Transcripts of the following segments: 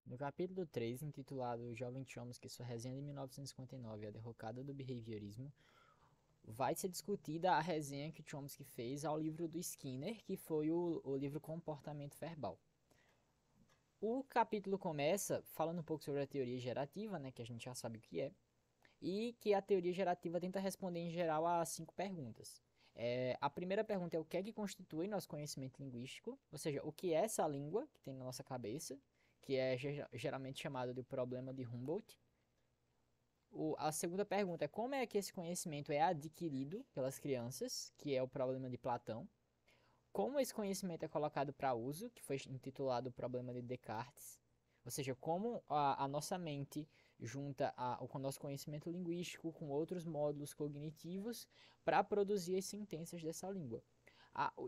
No capítulo 3, intitulado O Jovem Chomsky, sua resenha de 1959, A Derrocada do Behaviorismo, vai ser discutida a resenha que Chomsky fez ao livro do Skinner, que foi o livro Comportamento Verbal. O capítulo começa falando um pouco sobre a teoria gerativa, né, que a gente já sabe o que é, e que a teoria gerativa tenta responder em geral a 5 perguntas. A primeira pergunta é o que é que constitui nosso conhecimento linguístico, ou seja, o que é essa língua que tem na nossa cabeça, que é geralmente chamado de problema de Humboldt. A segunda pergunta é como é que esse conhecimento é adquirido pelas crianças, que é o problema de Platão. Como esse conhecimento é colocado para uso, que foi intitulado o problema de Descartes. Ou seja, como a nossa mente junta o nosso conhecimento linguístico com outros módulos cognitivos para produzir as sentenças dessa língua.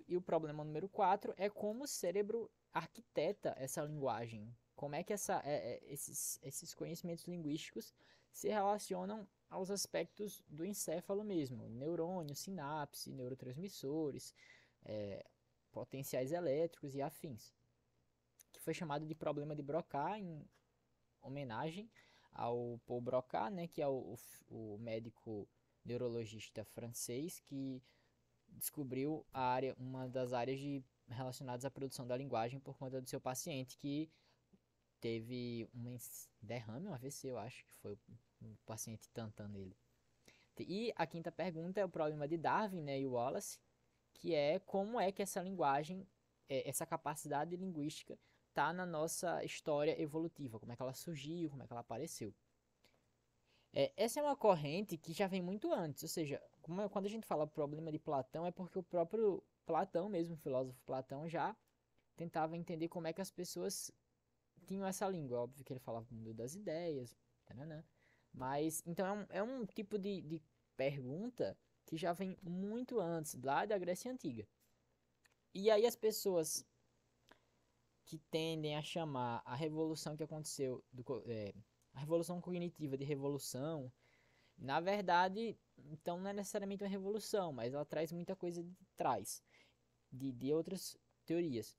E o problema número 4 é como o cérebro arquiteta essa linguagem. Como é que esses conhecimentos linguísticos se relacionam aos aspectos do encéfalo mesmo, neurônio, sinapse, neurotransmissores, é, potenciais elétricos e afins, que foi chamado de problema de Broca em homenagem ao Paul Broca, né, que é o médico neurologista francês que descobriu uma das áreas relacionadas à produção da linguagem por conta do seu paciente que teve um derrame, um AVC, eu acho que foi o paciente tantando ele. E a quinta pergunta é o problema de Darwin, né, e Wallace, que é como é que essa linguagem, essa capacidade linguística está na nossa história evolutiva, como é que ela surgiu, como é que ela apareceu. Essa é uma corrente que já vem muito antes, ou seja, quando a gente fala problema de Platão, é porque o próprio Platão mesmo, o filósofo Platão, já tentava entender como é que as pessoas tinham essa língua. Óbvio que ele falava do mundo das ideias, taranã. Mas, então é um tipo de pergunta que já vem muito antes, lá da Grécia Antiga. E aí as pessoas que tendem a chamar a revolução que aconteceu, a revolução cognitiva de revolução, na verdade, então não é necessariamente uma revolução, mas ela traz muita coisa de trás, de outras teorias.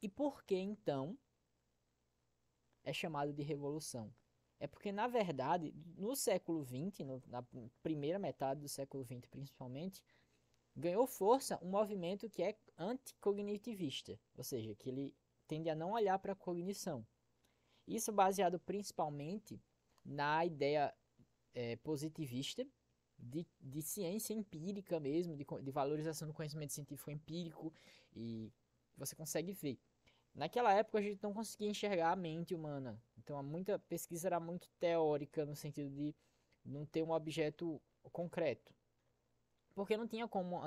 E por que então é chamado de revolução? É porque, na verdade, no século XX, na primeira metade do século XX principalmente, ganhou força um movimento que é anticognitivista, ou seja, que ele tende a não olhar para a cognição. Isso baseado principalmente na ideia positivista de ciência empírica mesmo, de valorização do conhecimento científico empírico, e você consegue ver. Naquela época a gente não conseguia enxergar a mente humana, então muita pesquisa era muito teórica no sentido de não ter um objeto concreto. Porque não tinha como,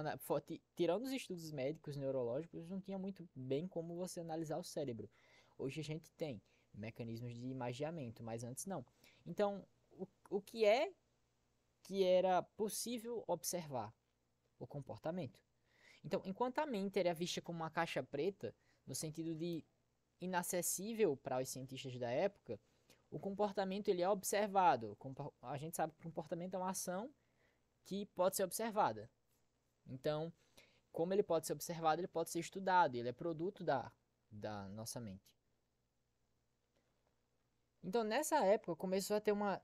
tirando os estudos médicos, neurológicos, não tinha muito bem como você analisar o cérebro. Hoje a gente tem mecanismos de imagiamento, mas antes não. Então, o que é que era possível observar? O comportamento. Então, enquanto a mente era vista como uma caixa preta, no sentido de inacessível para os cientistas da época, o comportamento ele é observado. A gente sabe que o comportamento é uma ação que pode ser observada. Então, como ele pode ser observado, ele pode ser estudado, ele é produto da nossa mente. Então, nessa época, começou a ter uma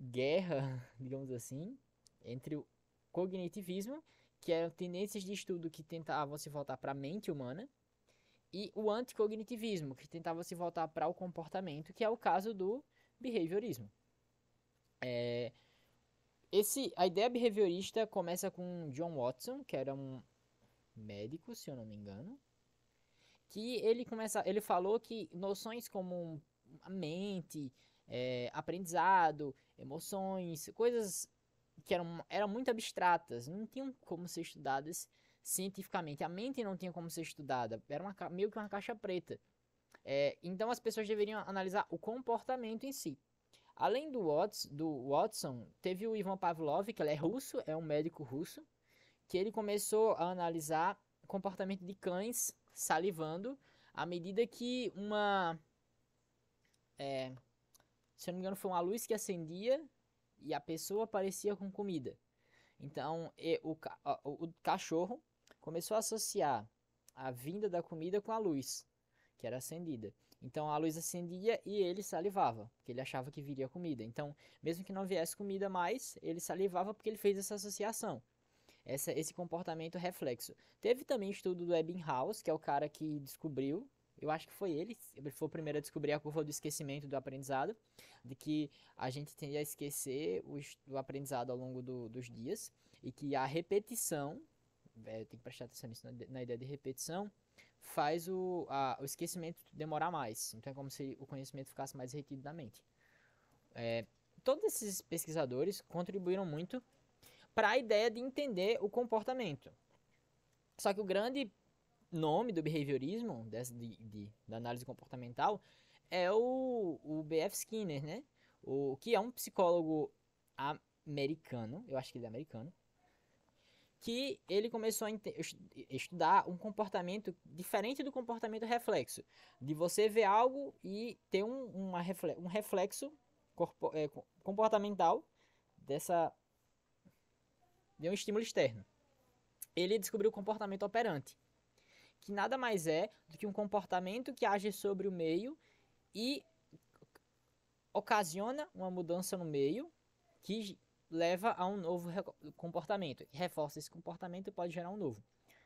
guerra, digamos assim, entre o cognitivismo, que eram tendências de estudo que tentavam se voltar para a mente humana, e o anticognitivismo, que tentava se voltar para o comportamento, que é o caso do behaviorismo. A ideia behaviorista começa com John Watson, que era um médico, se eu não me engano, que ele falou que noções como a mente, aprendizado, emoções, coisas que eram muito abstratas, não tinham como ser estudadas cientificamente. A mente não tinha como ser estudada, era meio que uma caixa preta. Então as pessoas deveriam analisar o comportamento em si. Além do Watson, teve o Ivan Pavlov, que ele é russo, é um médico russo, que ele começou a analisar o comportamento de cães salivando à medida que se eu não me engano, foi uma luz que acendia e a pessoa aparecia com comida. Então, o cachorro começou a associar a vinda da comida com a luz que era acendida. Então a luz acendia e ele salivava, porque ele achava que viria comida. Então, mesmo que não viesse comida mais, ele salivava porque ele fez essa associação, esse comportamento reflexo. Teve também estudo do Ebbinghaus, que é o cara que descobriu, eu acho que foi ele foi o primeiro a descobrir a curva do esquecimento do aprendizado, de que a gente tende a esquecer o aprendizado ao longo dos dias, e que a repetição, tem que prestar atenção nisso, na ideia de repetição, faz o esquecimento demorar mais. Então é como se o conhecimento ficasse mais retido na mente. Todos esses pesquisadores contribuíram muito para a ideia de entender o comportamento. Só que o grande nome do behaviorismo, da análise comportamental, é o B.F. Skinner, né? O que é um psicólogo americano, eu acho que ele é americano, que ele começou a estudar um comportamento diferente do comportamento reflexo, de você ver algo e ter um reflexo comportamental de um estímulo externo. Ele descobriu o comportamento operante, que nada mais é do que um comportamento que age sobre o meio e ocasiona uma mudança no meio que leva a um novo comportamento. E reforça esse comportamento e pode gerar um novo.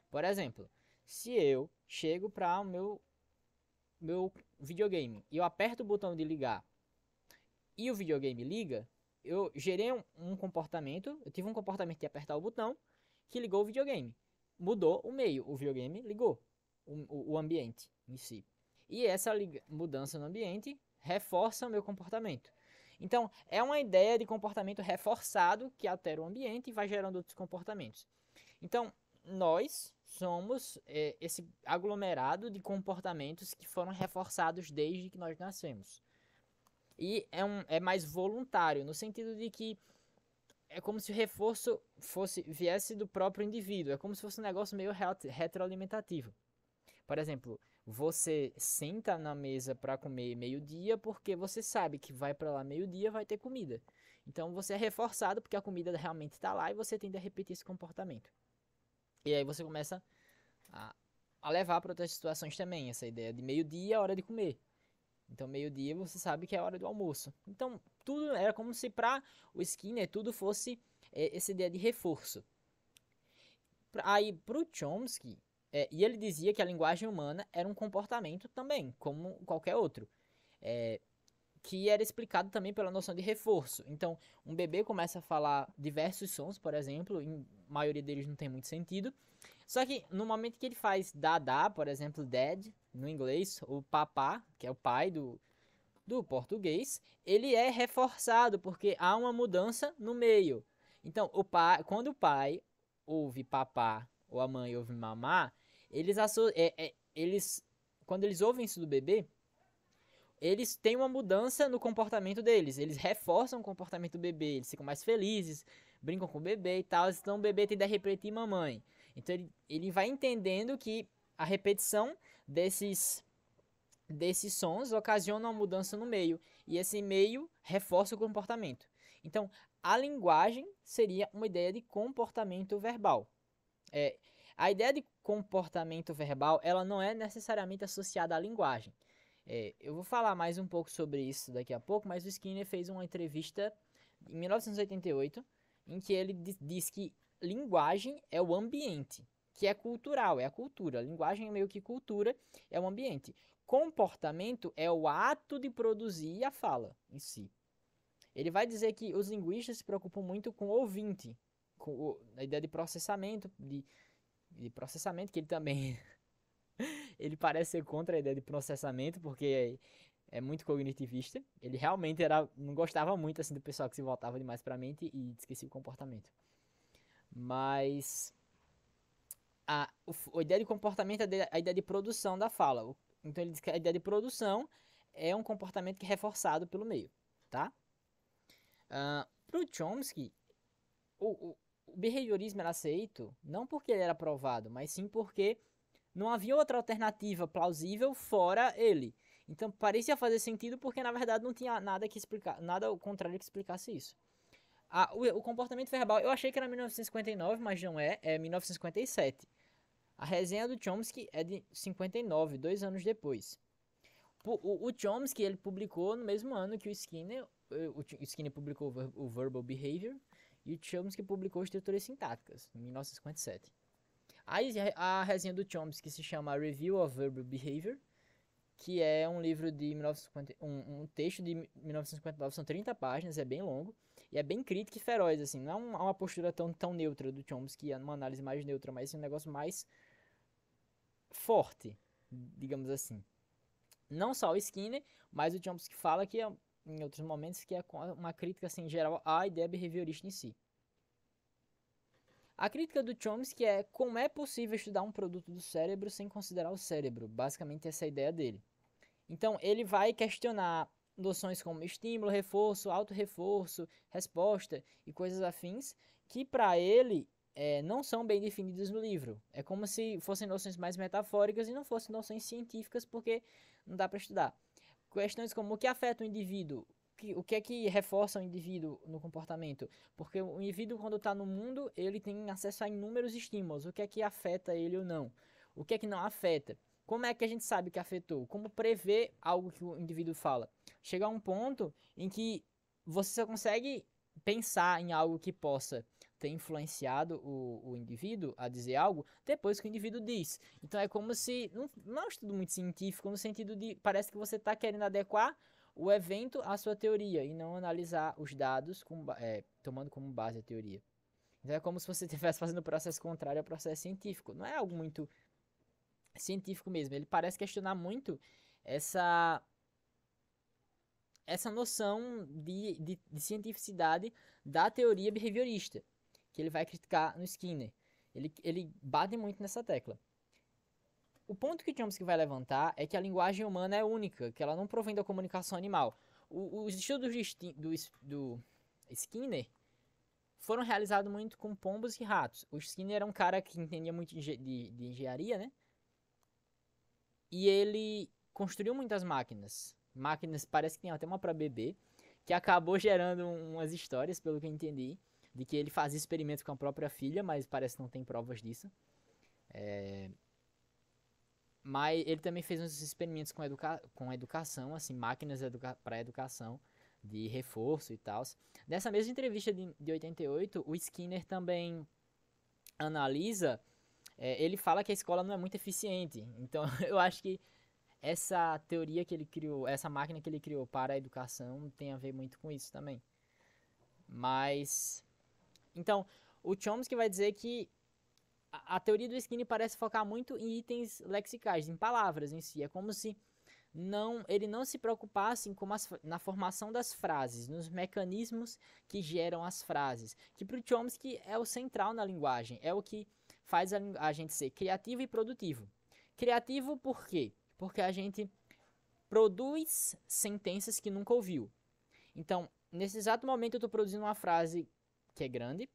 Por exemplo, se eu chego para o meu videogame e eu aperto o botão de ligar e o videogame liga, eu gerei um comportamento, eu tive um comportamento de apertar o botão que ligou o videogame. Mudou o meio, o videogame ligou o ambiente em si. E essa mudança no ambiente reforça o meu comportamento. Então, é uma ideia de comportamento reforçado que altera o ambiente e vai gerando outros comportamentos. Então, nós somos esse aglomerado de comportamentos que foram reforçados desde que nós nascemos. E é mais voluntário, no sentido de que é como se o reforço viesse do próprio indivíduo. É como se fosse um negócio meio retroalimentativo. Por exemplo, você senta na mesa para comer meio-dia porque você sabe que vai para lá meio-dia vai ter comida. Então você é reforçado porque a comida realmente está lá e você tende a repetir esse comportamento. E aí você começa a levar para outras situações também, essa ideia de meio-dia é a hora de comer. Então meio-dia você sabe que é a hora do almoço. Então tudo era como se para o Skinner tudo fosse essa ideia de reforço. Aí para o Chomsky, e ele dizia que a linguagem humana era um comportamento também, como qualquer outro. Que era explicado também pela noção de reforço. Então, um bebê começa a falar diversos sons, por exemplo, a maioria deles não tem muito sentido. Só que no momento que ele faz dadá, por exemplo, dad, no inglês, ou papá, que é o pai do português, ele é reforçado, porque há uma mudança no meio. Então, quando o pai ouve papá, ou a mãe ouve mamá, quando eles ouvem isso do bebê, eles têm uma mudança no comportamento deles. Eles reforçam o comportamento do bebê. Eles ficam mais felizes, brincam com o bebê e tal. Então o bebê tende a repetir mamãe. Então ele vai entendendo que a repetição desses sons ocasiona uma mudança no meio. E esse meio reforça o comportamento. Então a linguagem seria uma ideia de comportamento verbal. A ideia de comportamento verbal ela não é necessariamente associada à linguagem. Eu vou falar mais um pouco sobre isso daqui a pouco, mas o Skinner fez uma entrevista em 1988 em que ele diz que linguagem é o ambiente, que é cultural, é a cultura. Linguagem é meio que cultura, é o ambiente. Comportamento é o ato de produzir a fala em si. Ele vai dizer que os linguistas se preocupam muito com o ouvinte, com a ideia de processamento, de processamento, que ele também ele parece ser contra a ideia de processamento, porque é muito cognitivista. Ele realmente não gostava muito assim do pessoal que se voltava demais para a mente e esquecia o comportamento. Mas a ideia de comportamento é a ideia de produção da fala. Então ele diz que a ideia de produção é um comportamento que é reforçado pelo meio, tá? Para o Chomsky, o behaviorismo era aceito não porque ele era aprovado, mas sim porque não havia outra alternativa plausível fora ele. Então parecia fazer sentido porque na verdade não tinha nada que explicar, nada ao contrário que explicasse isso. O comportamento verbal, eu achei que era 1959, mas não é 1957. A resenha do Chomsky é de 59, 2 anos depois. O Chomsky, ele publicou no mesmo ano que o Skinner. O Skinner publicou o Verbal Behavior e o Chomsky publicou Estruturas Sintáticas, em 1957. Aí a resenha do Chomsky se chama Review of Verbal Behavior, que é um livro de 1950, um texto de 1959, são 30 páginas, é bem longo, e é bem crítico e feroz, assim, não é uma postura tão neutra do Chomsky, é uma análise mais neutra, mas é um negócio mais forte, digamos assim. Não só o Skinner, mas o Chomsky fala que, em outros momentos, que é uma crítica, assim, em geral, à ideia behaviorista em si. A crítica do Chomsky é como é possível estudar um produto do cérebro sem considerar o cérebro. Basicamente, essa é a ideia dele. Então, ele vai questionar noções como estímulo, reforço, auto-reforço, resposta e coisas afins, que para ele não são bem definidas no livro. É como se fossem noções mais metafóricas e não fossem noções científicas, porque não dá para estudar. Questões como o que afeta o indivíduo, o que é que reforça o indivíduo no comportamento? Porque o indivíduo, quando está no mundo, ele tem acesso a inúmeros estímulos. O que é que afeta ele ou não? O que é que não afeta? Como é que a gente sabe que afetou? Como prever algo que o indivíduo fala? Chega a um ponto em que você só consegue pensar em algo que possa ter influenciado o indivíduo a dizer algo depois que o indivíduo diz. Então é como se, não é um estudo muito científico, no sentido de, parece que você está querendo adequar o evento à sua teoria e não analisar os dados tomando como base a teoria. Então é como se você estivesse fazendo o processo contrário ao processo científico. Não é algo muito científico mesmo. Ele parece questionar muito essa noção de cientificidade da teoria behaviorista, que ele vai criticar no Skinner. Ele bate muito nessa tecla. O ponto que Chomsky vai levantar é que a linguagem humana é única, que ela não provém da comunicação animal. Os estudos do Skinner foram realizados muito com pombos e ratos. O Skinner era um cara que entendia muito de engenharia, né? E ele construiu muitas máquinas. Máquinas, parece que tem até uma para bebê, que acabou gerando umas histórias, pelo que eu entendi, de que ele fazia experimentos com a própria filha, mas parece que não tem provas disso. Mas ele também fez uns experimentos com educação, assim, máquinas para educação, de reforço e tal. Nessa mesma entrevista de 88, o Skinner também analisa, ele fala que a escola não é muito eficiente. Então, eu acho que essa teoria que ele criou, essa máquina que ele criou para a educação tem a ver muito com isso também. Mas, então, o Chomsky vai dizer que a teoria do Skinner parece focar muito em itens lexicais, em palavras em si. É como se ele não se preocupasse na formação das frases, nos mecanismos que geram as frases. Que para o Chomsky é o central na linguagem, é o que faz a gente ser criativo e produtivo. Criativo por quê? Porque a gente produz sentenças que nunca ouviu. Então, nesse exato momento eu estou produzindo uma frase que é grande,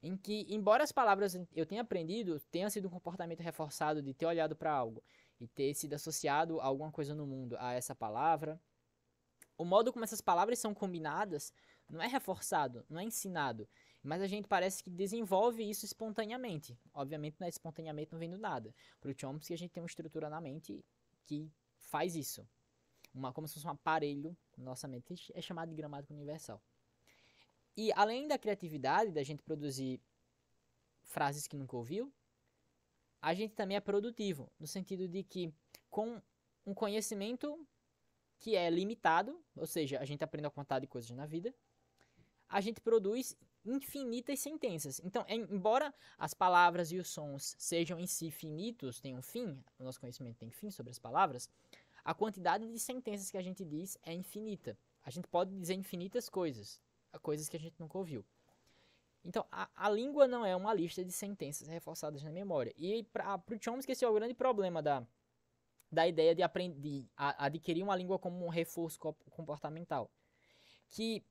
em que, embora as palavras eu tenha aprendido, tenha sido um comportamento reforçado de ter olhado para algo e ter sido associado a alguma coisa no mundo a essa palavra, o modo como essas palavras são combinadas não é reforçado, não é ensinado, mas a gente parece que desenvolve isso espontaneamente. Obviamente, não é espontaneamente, não vem do nada. Para o Chomsky, a gente tem uma estrutura na mente que faz isso. Como se fosse um aparelho na nossa mente, é chamado de gramática universal. E além da criatividade, da gente produzir frases que nunca ouviu, a gente também é produtivo, no sentido de que com um conhecimento que é limitado, ou seja, a gente aprende a contar de coisas na vida, a gente produz infinitas sentenças. Então, embora as palavras e os sons sejam em si finitos, tenham um fim, o nosso conhecimento tem fim sobre as palavras, a quantidade de sentenças que a gente diz é infinita. A gente pode dizer infinitas coisas que a gente nunca ouviu. Então, a língua não é uma lista de sentenças reforçadas na memória. E para o Chomsky esse é o grande problema da ideia de adquirir uma língua como um reforço comportamental. Que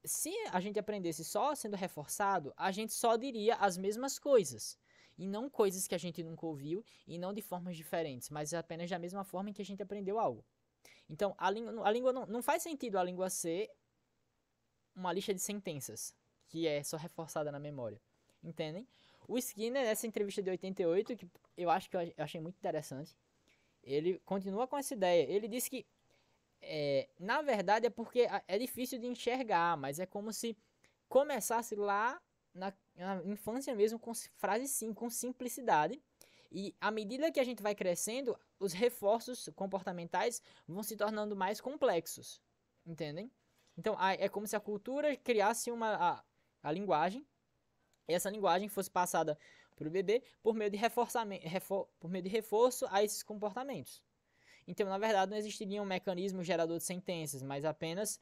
se a gente aprendesse só sendo reforçado, a gente só diria as mesmas coisas. E não coisas que a gente nunca ouviu, e não de formas diferentes, mas apenas da mesma forma em que a gente aprendeu algo. Então, a língua não faz sentido a língua ser uma lista de sentenças, que é só reforçada na memória. Entendem? O Skinner, nessa entrevista de 88, que eu acho que eu achei muito interessante, ele continua com essa ideia. Ele diz que, na verdade, é porque é difícil de enxergar, mas é como se começasse lá na infância mesmo, com frases sim, com simplicidade. E à medida que a gente vai crescendo, os reforços comportamentais vão se tornando mais complexos. Entendem? Então, é como se a cultura criasse a linguagem, e essa linguagem fosse passada para o bebê por meio de por meio de reforço a esses comportamentos. Então, na verdade, não existiria um mecanismo gerador de sentenças, mas apenas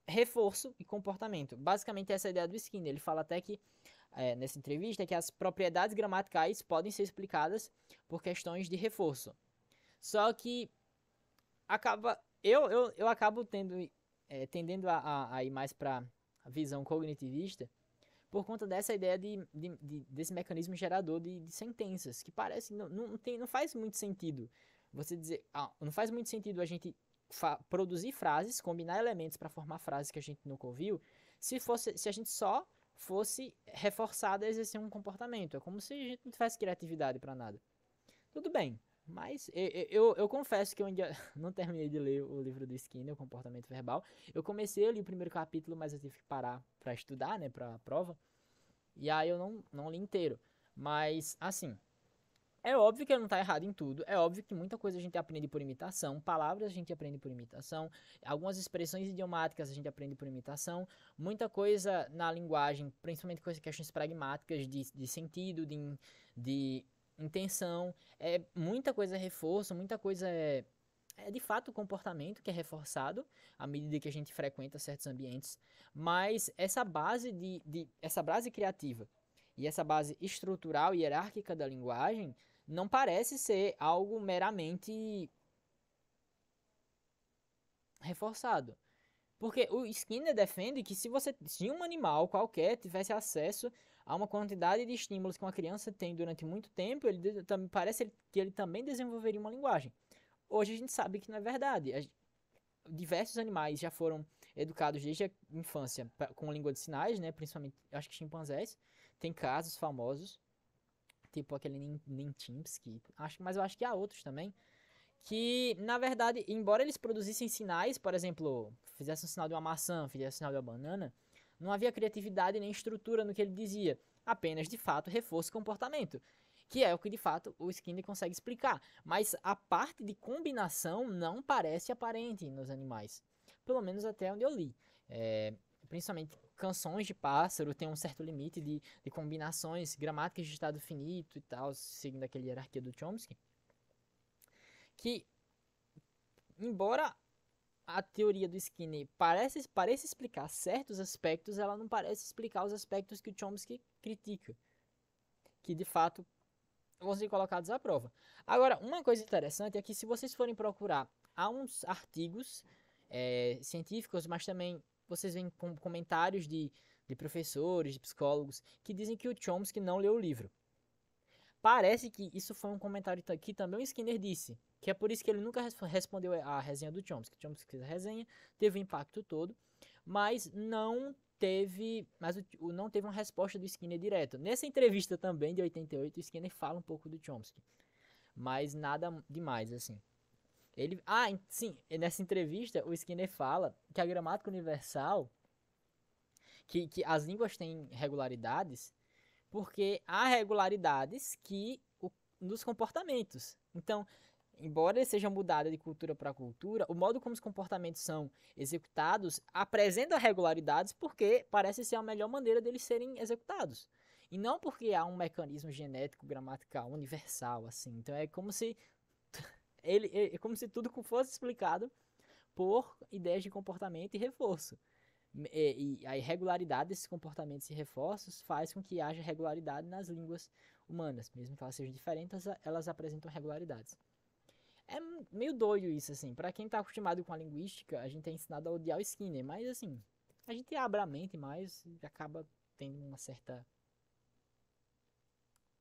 reforço e comportamento. Basicamente, essa é a ideia do Skinner. Ele fala até que, nessa entrevista, que as propriedades gramaticais podem ser explicadas por questões de reforço. Só que eu acabo tendendo a ir mais para a visão cognitivista por conta dessa ideia desse mecanismo gerador de sentenças, que parece não faz muito sentido você dizer, não faz muito sentido a gente produzir frases, combinar elementos para formar frases que a gente nunca ouviu, se a gente só fosse reforçado a exercer um comportamento. É como se a gente não tivesse criatividade para nada. Tudo bem, mas eu confesso que eu ainda não terminei de ler o livro do Skinner, O Comportamento Verbal. Eu comecei a ler o primeiro capítulo, mas eu tive que parar para estudar, né, para a prova. E aí eu não li inteiro. Mas, assim, é óbvio que ele não está errado em tudo. É óbvio que muita coisa a gente aprende por imitação. Palavras a gente aprende por imitação. Algumas expressões idiomáticas a gente aprende por imitação. Muita coisa na linguagem, principalmente questões pragmáticas de sentido, de intenção. Muita coisa é reforço, muita coisa é de fato o comportamento que é reforçado à medida que a gente frequenta certos ambientes, mas essa base criativa e essa base estrutural e hierárquica da linguagem não parece ser algo meramente reforçado. Porque o Skinner defende que se um animal qualquer tivesse acesso a uma quantidade de estímulos que uma criança tem durante muito tempo, parece que ele também desenvolveria uma linguagem. Hoje a gente sabe que não é verdade. Diversos animais já foram educados desde a infância com língua de sinais, né? Principalmente, acho que chimpanzés. Tem casos famosos, tipo aquele Ninchimps, mas eu acho que há outros também, que, na verdade, embora eles produzissem sinais, por exemplo, fizessem um sinal de uma maçã, fizessem um sinal de uma banana, não havia criatividade nem estrutura no que ele dizia. Apenas, de fato, reforço e comportamento. Que é o que, de fato, o Skinner consegue explicar. Mas a parte de combinação não parece aparente nos animais. Pelo menos até onde eu li. Principalmente canções de pássaro tem um certo limite de combinações, gramáticas de estado finito e tal, seguindo aquela hierarquia do Chomsky. Que, embora a teoria do Skinner pareça explicar certos aspectos, ela não parece explicar os aspectos que o Chomsky critica. Que, de fato, vão ser colocados à prova. Agora, uma coisa interessante é que se vocês forem procurar, há uns artigos científicos, mas também vocês veem comentários de professores, de psicólogos, que dizem que o Chomsky não leu o livro. Parece que isso foi um comentário que também o Skinner disse, que é por isso que ele nunca respondeu a resenha do Chomsky. O Chomsky fez a resenha, teve o impacto todo, mas não teve uma resposta do Skinner direto. Nessa entrevista também, de 88, o Skinner fala um pouco do Chomsky, mas nada demais, assim. Sim, nessa entrevista o Skinner fala que a gramática universal, que as línguas têm regularidades, porque há regularidades nos comportamentos. Então, embora ele seja mudado de cultura para cultura, o modo como os comportamentos são executados apresenta regularidades porque parece ser a melhor maneira deles serem executados. E não porque há um mecanismo genético gramatical universal, assim. Então é como se é como se tudo fosse explicado por ideias de comportamento e reforço. E a irregularidade desses comportamentos e reforços faz com que haja regularidade nas línguas humanas. Mesmo que elas sejam diferentes, elas apresentam regularidades. É meio doido isso, assim. Pra quem tá acostumado com a linguística, a gente é ensinado a odiar o Skinner. Mas, assim, a gente abre a mente mais e acaba tendo uma certa...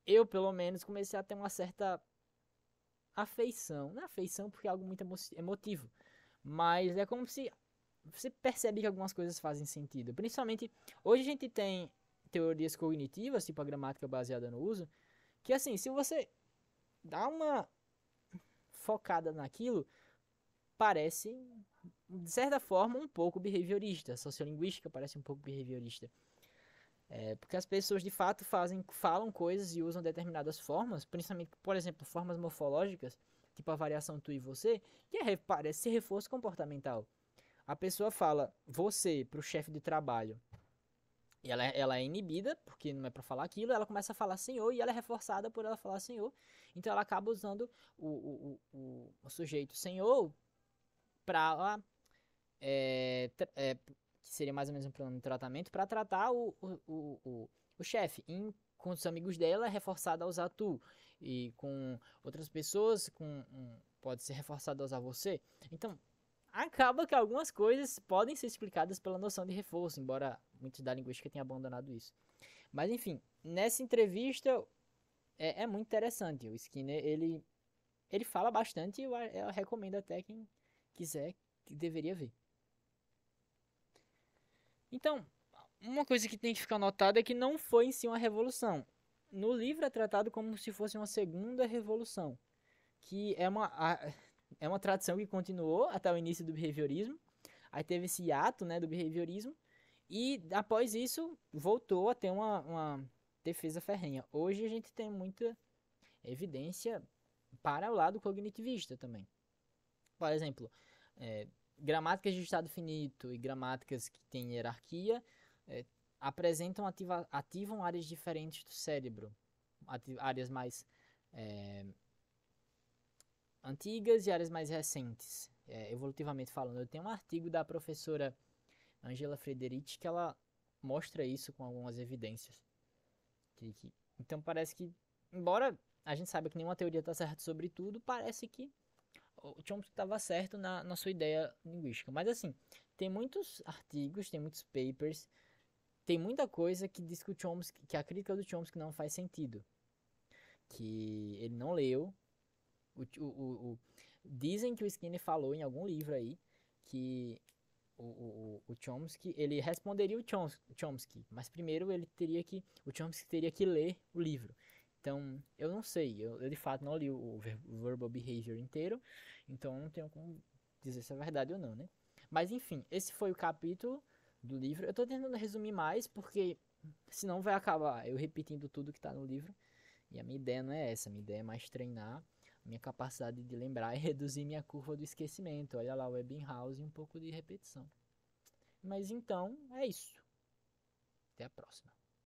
Eu, pelo menos, comecei a ter uma certa afeição. Não é afeição porque é algo muito emotivo. Mas é como se você percebe que algumas coisas fazem sentido. Principalmente, hoje a gente tem teorias cognitivas, tipo a gramática baseada no uso, que assim, se você dá uma focada naquilo, parece, de certa forma, um pouco behaviorista. A sociolinguística parece um pouco behaviorista. Porque as pessoas de fato falam coisas e usam determinadas formas, principalmente, por exemplo, formas morfológicas, tipo a variação tu e você, que parece ser reforço comportamental. A pessoa fala você pro chefe de trabalho, e ela é inibida, porque não é para falar aquilo, ela começa a falar senhor e ela é reforçada por ela falar senhor, então ela acaba usando o sujeito senhor para que seria mais ou menos um plano de tratamento, para tratar o chefe. Com os amigos dela é reforçada a usar tu. E com outras pessoas pode ser reforçada a usar você. Então, acaba que algumas coisas podem ser explicadas pela noção de reforço, embora muitos da linguística tenham abandonado isso. Mas enfim, nessa entrevista é muito interessante. O Skinner, ele fala bastante e eu recomendo até quem quiser, que deveria ver. Então, uma coisa que tem que ficar notada é que não foi em si uma revolução. No livro é tratado como se fosse uma segunda revolução, que é uma tradição que continuou até o início do behaviorismo. Aí teve esse hiato, né, do behaviorismo, e após isso voltou a ter uma defesa ferrenha. Hoje a gente tem muita evidência para o lado cognitivista também. Por exemplo, é, gramáticas de estado finito e gramáticas que têm hierarquia é, ativam áreas diferentes do cérebro, áreas mais antigas e áreas mais recentes, evolutivamente falando. Eu tenho um artigo da professora Angela Frederici que ela mostra isso com algumas evidências. Então parece que, embora a gente saiba que nenhuma teoria está certa sobre tudo, parece que o Chomsky estava certo na sua ideia linguística. Mas assim, tem muitos artigos, tem muitos papers, tem muita coisa que diz que que a crítica do Chomsky não faz sentido. Que ele não leu. Dizem que o Skinner falou em algum livro aí que o Chomsky, ele responderia o Chomsky, mas primeiro o Chomsky teria que ler o livro. Então, eu não sei, eu de fato não li o Verbal Behavior inteiro, então eu não tenho como dizer se é verdade ou não, né? Mas enfim, esse foi o capítulo do livro. Eu tô tentando resumir mais, porque senão vai acabar eu repetindo tudo que tá no livro, e a minha ideia não é essa, a minha ideia é mais treinar minha capacidade de lembrar e reduzir minha curva do esquecimento. Olha lá o Ebbinghaus e um pouco de repetição. Mas então, é isso. Até a próxima.